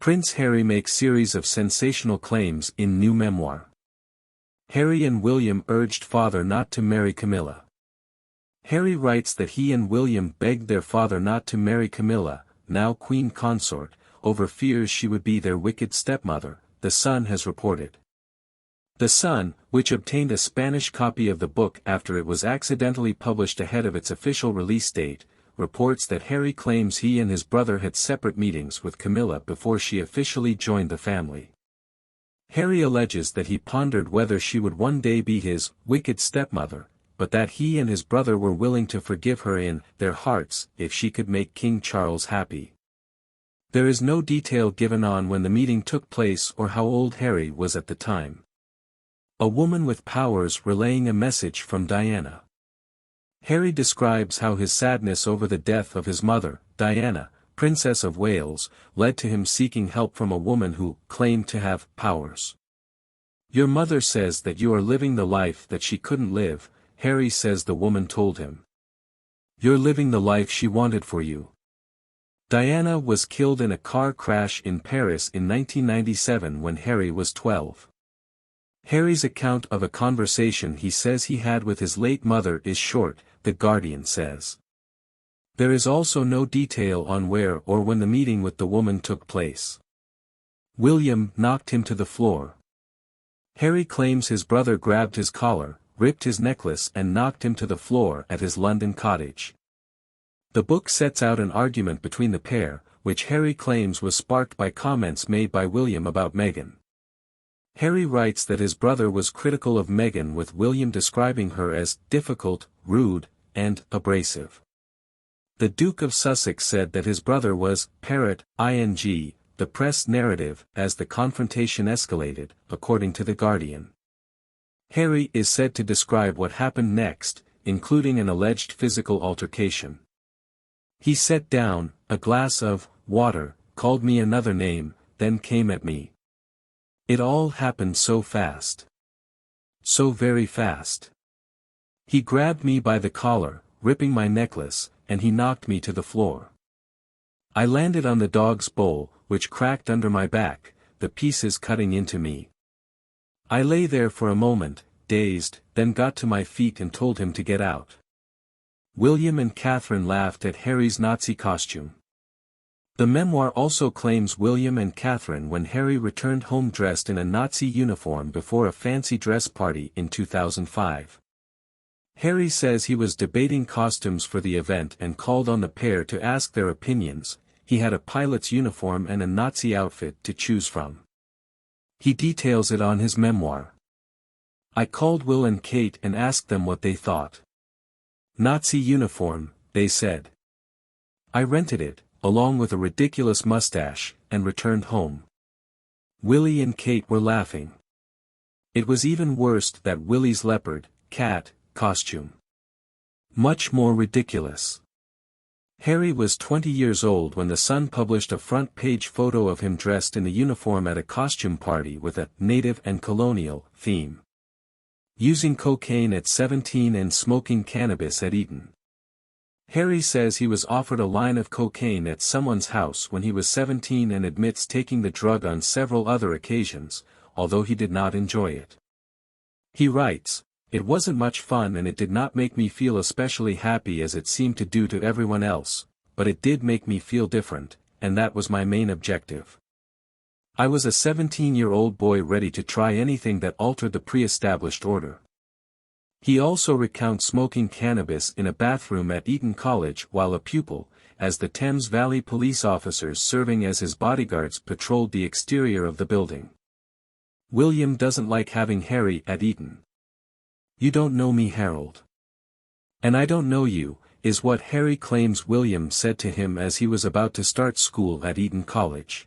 Prince Harry makes series of sensational claims in new memoir. Harry and William urged father not to marry Camilla. Harry writes that he and William begged their father not to marry Camilla, now Queen Consort, over fears she would be their wicked stepmother, The Sun has reported. The Sun, which obtained a Spanish copy of the book after it was accidentally published ahead of its official release date, reports that Harry claims he and his brother had separate meetings with Camilla before she officially joined the family. Harry alleges that he pondered whether she would one day be his wicked stepmother, but that he and his brother were willing to forgive her in their hearts if she could make King Charles happy. There is no detail given on when the meeting took place or how old Harry was at the time. A woman with powers relaying a message from Diana. Harry describes how his sadness over the death of his mother, Diana, Princess of Wales, led to him seeking help from a woman who claimed to have powers. "Your mother says that you are living the life that she couldn't live," Harry says the woman told him. "You're living the life she wanted for you." Diana was killed in a car crash in Paris in 1997 when Harry was 12. Harry's account of a conversation he says he had with his late mother is short, The Guardian says. There is also no detail on where or when the meeting with the woman took place. William knocked him to the floor. Harry claims his brother grabbed his collar, ripped his necklace and knocked him to the floor at his London cottage. The book sets out an argument between the pair, which Harry claims was sparked by comments made by William about Meghan. Harry writes that his brother was critical of Meghan, with William describing her as difficult, rude, and abrasive. The Duke of Sussex said that his brother was parrot, ing, the press narrative, as the confrontation escalated, according to The Guardian. Harry is said to describe what happened next, including an alleged physical altercation. "He set down a glass of water, called me another name, then came at me. It all happened so fast. So very fast. He grabbed me by the collar, ripping my necklace, and he knocked me to the floor. I landed on the dog's bowl, which cracked under my back, the pieces cutting into me. I lay there for a moment, dazed, then got to my feet and told him to get out." William and Catherine laughed at Harry's Nazi costume. The memoir also claims William and Catherine when Harry returned home dressed in a Nazi uniform before a fancy dress party in 2005. Harry says he was debating costumes for the event and called on the pair to ask their opinions. He had a pilot's uniform and a Nazi outfit to choose from. He details it on his memoir. "I called Will and Kate and asked them what they thought. Nazi uniform, they said. I rented it, along with a ridiculous mustache, and returned home. Willie and Kate were laughing. It was even worse that Willie's leopard, cat, costume. Much more ridiculous." Harry was 20 years old when The Sun published a front-page photo of him dressed in the uniform at a costume party with a native and colonial theme. Using cocaine at 17 and smoking cannabis at Eton. Harry says he was offered a line of cocaine at someone's house when he was 17 and admits taking the drug on several other occasions, although he did not enjoy it. He writes, "It wasn't much fun and it did not make me feel especially happy as it seemed to do to everyone else, but it did make me feel different, and that was my main objective. I was a 17-year-old boy ready to try anything that altered the pre-established order." He also recounts smoking cannabis in a bathroom at Eton College while a pupil, as the Thames Valley police officers serving as his bodyguards patrolled the exterior of the building. William doesn't like having Harry at Eton. "You don't know me, Harold. And I don't know you," is what Harry claims William said to him as he was about to start school at Eton College.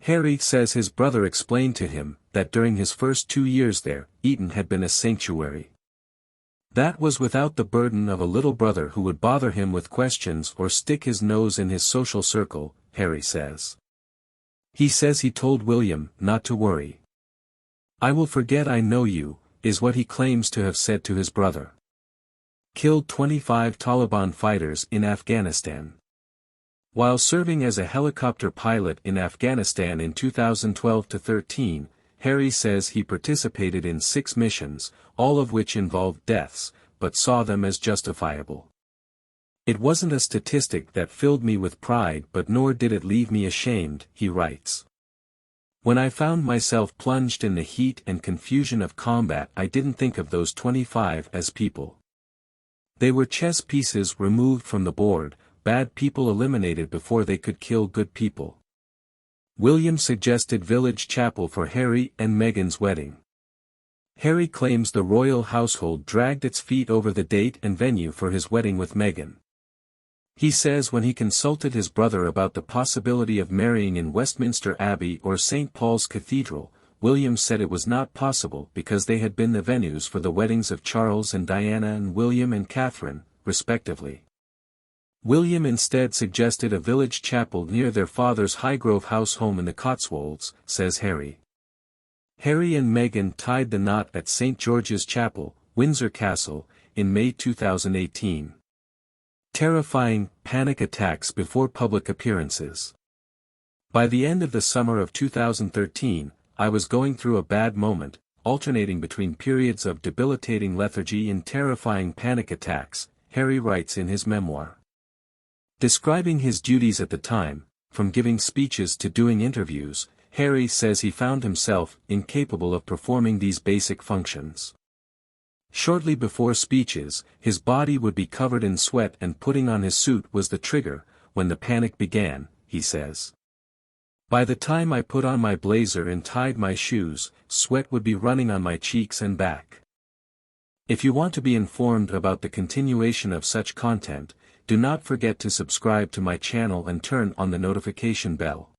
Harry says his brother explained to him that during his first 2 years there, Eton had been a sanctuary. That was without the burden of a little brother who would bother him with questions or stick his nose in his social circle, Harry says. He says he told William not to worry. "I will forget I know you," is what he claims to have said to his brother. Killed 25 Taliban fighters in Afghanistan. While serving as a helicopter pilot in Afghanistan in 2012-13, Harry says he participated in 6 missions, all of which involved deaths, but saw them as justifiable. It wasn't a statistic that filled me with pride, but nor did it leave me ashamed, he writes. When I found myself plunged in the heat and confusion of combat, I didn't think of those 25 as people. They were chess pieces removed from the board, bad people eliminated before they could kill good people. William suggested village chapel for Harry and Meghan's wedding. Harry claims the royal household dragged its feet over the date and venue for his wedding with Meghan. He says when he consulted his brother about the possibility of marrying in Westminster Abbey or St. Paul's Cathedral, William said it was not possible because they had been the venues for the weddings of Charles and Diana and William and Catherine, respectively. William instead suggested a village chapel near their father's Highgrove House home in the Cotswolds, says Harry. Harry and Meghan tied the knot at St. George's Chapel, Windsor Castle, in May 2018. Terrifying panic attacks before public appearances. By the end of the summer of 2013, I was going through a bad moment, alternating between periods of debilitating lethargy and terrifying panic attacks, Harry writes in his memoir. Describing his duties at the time, from giving speeches to doing interviews, Harry says he found himself incapable of performing these basic functions. Shortly before speeches, his body would be covered in sweat and putting on his suit was the trigger, when the panic began, he says. By the time I put on my blazer and tied my shoes, sweat would be running on my cheeks and back. If you want to be informed about the continuation of such content, do not forget to subscribe to my channel and turn on the notification bell.